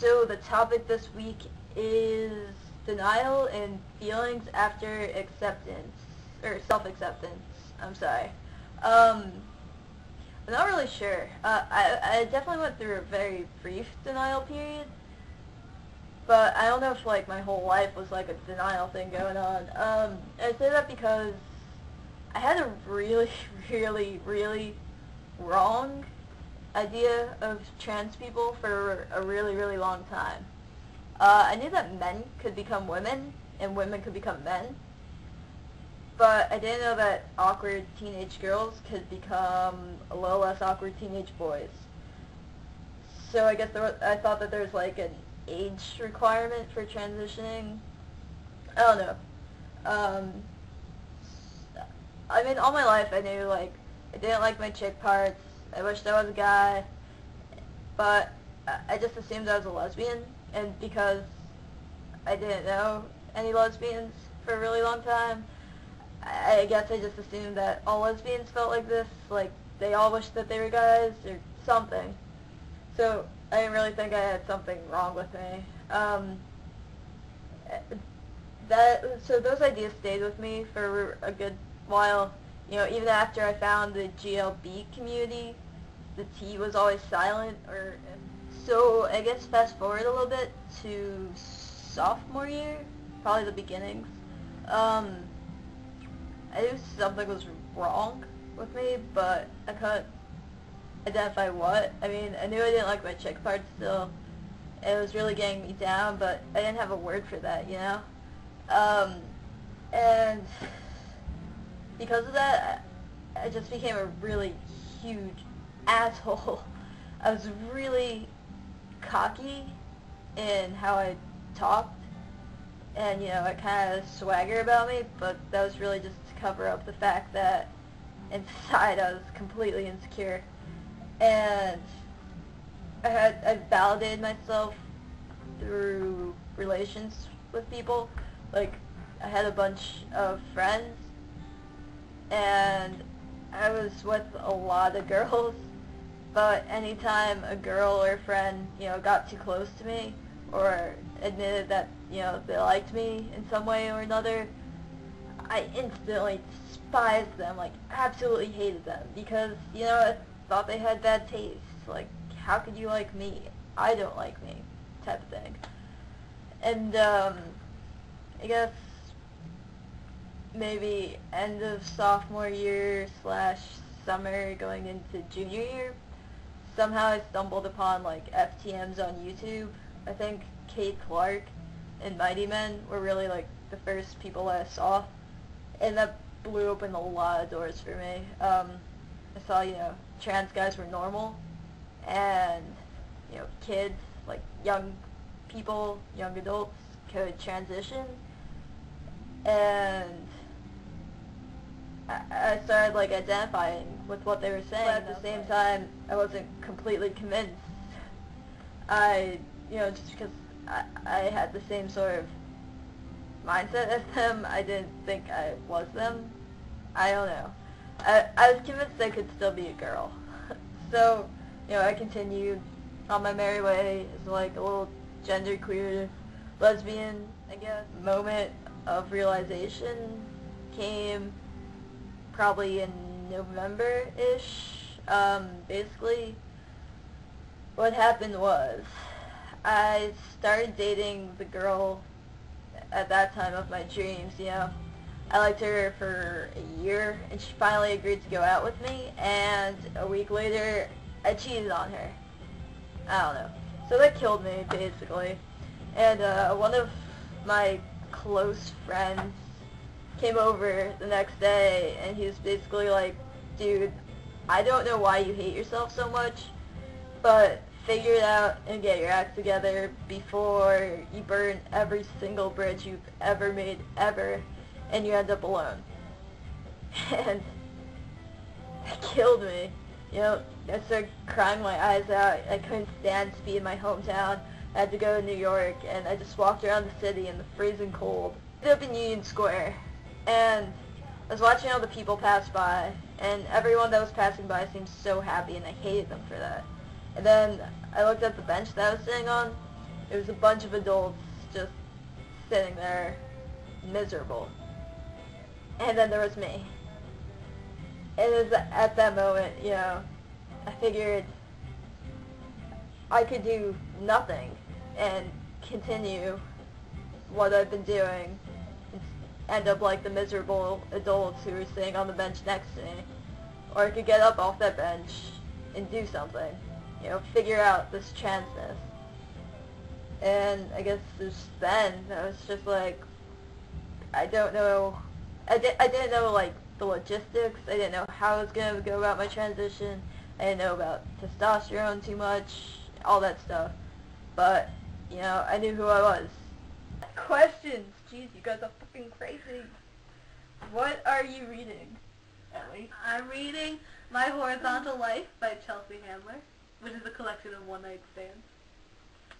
So the topic this week is denial and feelings after acceptance, or self-acceptance, I'm sorry. I'm not really sure. I definitely went through a very brief denial period, but I don't know if like my whole life was like a denial thing going on. I say that because I had a really, really wrong idea of trans people for a really long time. I knew that men could become women and women could become men, but I didn't know that awkward teenage girls could become a little less awkward teenage boys. So I guess I thought that there was like an age requirement for transitioning. I don't know. I mean, all my life I knew like I didn't like my chick parts. I wished I was a guy, but I just assumed I was a lesbian, and because I didn't know any lesbians for a really long time, I guess I just assumed that all lesbians felt like this, like they all wished that they were guys or something. So I didn't really think I had something wrong with me. So those ideas stayed with me for a good while. You know, even after I found the GLB community, the T was always silent. So I guess fast forward a little bit to sophomore year, probably the beginnings. I knew something was wrong with me, but I couldn't identify what. I mean, I knew I didn't like my chick part still. It was really getting me down, but I didn't have a word for that, you know? And because of that, I just became a really huge asshole. I was really cocky in how I talked, and, you know, I kind of swagger about me, but that was really just to cover up the fact that inside I was completely insecure. And I validated myself through relations with people. Like, I had a bunch of friends, and I was with a lot of girls, but anytime a girl or a friend, you know, got too close to me, or admitted that, you know, they liked me in some way or another, I instantly despised them, like, absolutely hated them, because, you know, I thought they had bad taste. Like, how could you like me? I don't like me, type of thing. And, I guess maybe end of sophomore year / summer going into junior year, somehow I stumbled upon like FTMs on YouTube. I think Kate Clark and Mighty Men were really like the first people I saw, and that blew open a lot of doors for me. I saw, you know, trans guys were normal, and, you know, kids, like young people, young adults could transition, and I started like identifying with what they were saying. But at the same time, I wasn't completely convinced. You know, just because I had the same sort of mindset as them, I didn't think I was them. I don't know. I was convinced I could still be a girl. So, you know, I continued on my merry way as like a little genderqueer lesbian, I guess. Moment of realization came probably in November-ish. Basically, what happened was, I started dating the girl at that time of my dreams, you know. I liked her for a year, and she finally agreed to go out with me, and a week later, I cheated on her. I don't know. So that killed me, basically. And one of my close friends came over the next day, and he was basically like, dude, I don't know why you hate yourself so much, but figure it out and get your act together before you burn every single bridge you've ever made, ever, and you end up alone. And that killed me. You know, I started crying my eyes out. I couldn't stand to be in my hometown. I had to go to New York, and I just walked around the city in the freezing cold. I ended up in Union Square, and I was watching all the people pass by, and everyone that was passing by seemed so happy, and I hated them for that. And then I looked at the bench that I was sitting on, It was a bunch of adults just sitting there, miserable. And then there was me. And it was at that moment, you know, I figured I could do nothing and continue what I've been doing and end up like the miserable adults who were sitting on the bench next to me. Or I could get up off that bench and do something, you know, figure out this transness. And I guess just then, I was just like, I don't know, I didn't know like the logistics, I didn't know how I was going to go about my transition, I didn't know about testosterone too much, all that stuff, but, you know, I knew who I was. Questions! Jeez, you guys are fucking crazy. What are you reading, Ellie? I'm reading My Horizontal Life by Chelsea Handler, which is a collection of one-night stands.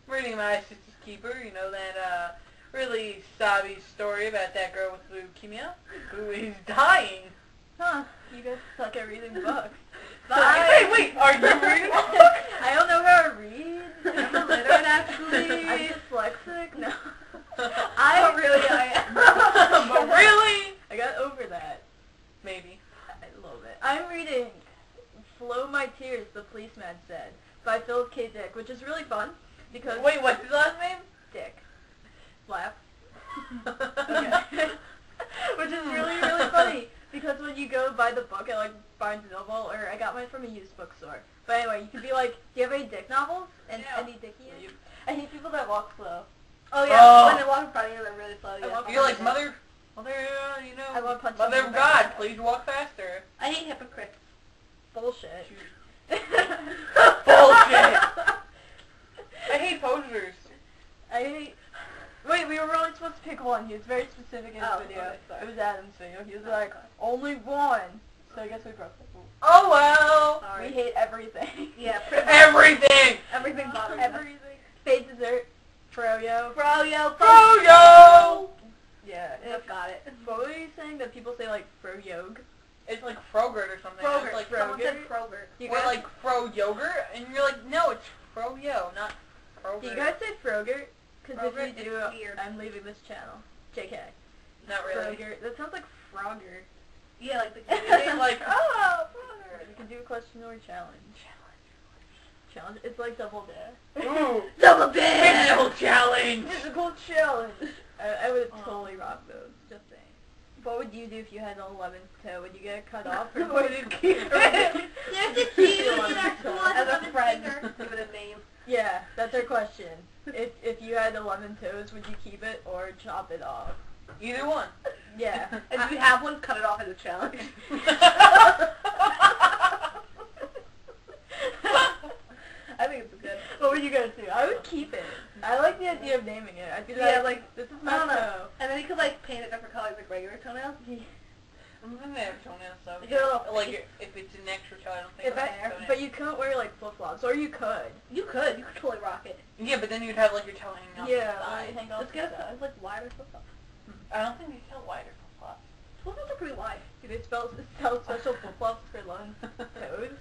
I'm reading My Sister's Keeper, you know, that really sobby story about that girl with leukemia who is dying. Huh, you guys suck at reading books. Wait, are you reading a book? I don't know how to read. I'm illiterate, actually. I'm dyslexic? No. But really, I am. But really? I got over that. Maybe. A little bit. I'm reading Flow My Tears, the Policeman Said, by Philip K. Dick, which is really fun because... Wait, what's his last name? Dick. Laugh. Okay. Which is really, really funny because when you go buy the book at like Barnes & Noble, or I got mine from a used bookstore. But anyway, you could be like, do you have any Dick novels? And any Dickies? I hate people that walk slow. Oh yeah, when they walk in front of you, they're really slow. Yeah. You're like, mother, you know, I love punching Mother of people God, back. please walk faster. I hate hypocrites. Bullshit. Bullshit. I hate posers. I hate... Wait, we were only supposed to pick one. He was very specific in his video. Okay, sorry. It was Adam's video. He was like, only one. So I guess we broke the rule. Oh well. Sorry. We hate everything. Yeah, pretty much. Everything. Everything bothers us. Everything. Fade dessert. Froyo. Froyo. Froyo. Yeah. Just got it. What were you saying that people say like froyog? It's like Frogurt or something. Frogurt. It's like Someone Frogurt. said Frogurt. Or like fro yogurt, and you're like, no, it's froyo, not Frogurt. Do you guys say frogurt? Because if Frogurt you do, is weird. I'm leaving this channel. JK. Not really. Frogurt. That sounds like Frogger. Yeah, like the It's like, oh, Frogger. You can do a question or challenge. Challenge. It's like double dare. ooh, double dare. physical challenge. Physical challenge. I would totally rock those. Just saying. What would you do if you had an 11th toe? Would you get it cut off or would you keep it? You have to keep it As as a friend. Give it a name. Yeah, that's our question. If you had 11 toes, would you keep it or chop it off? Either one. Yeah. And if you have one, cut it off as a challenge. I think it's good. What would you guys do? I would keep it. I like the idea of naming it. I'd be like, this is my I don't know. toe. And then you could like paint it different colors like regular toenails. I don't think they have toenails though. You get a little Like if it's an extra toe, I don't think If they I, have toenails. but you couldn't wear like flip flops, or you could. You could totally rock it. Yeah, but then you'd have like your toe hanging off Yeah, the side. hang off Let's get a like wider flip flop. I don't think they sell wider flip flops. Flip flops are pretty wide. Do they sell special flip flops for long toes?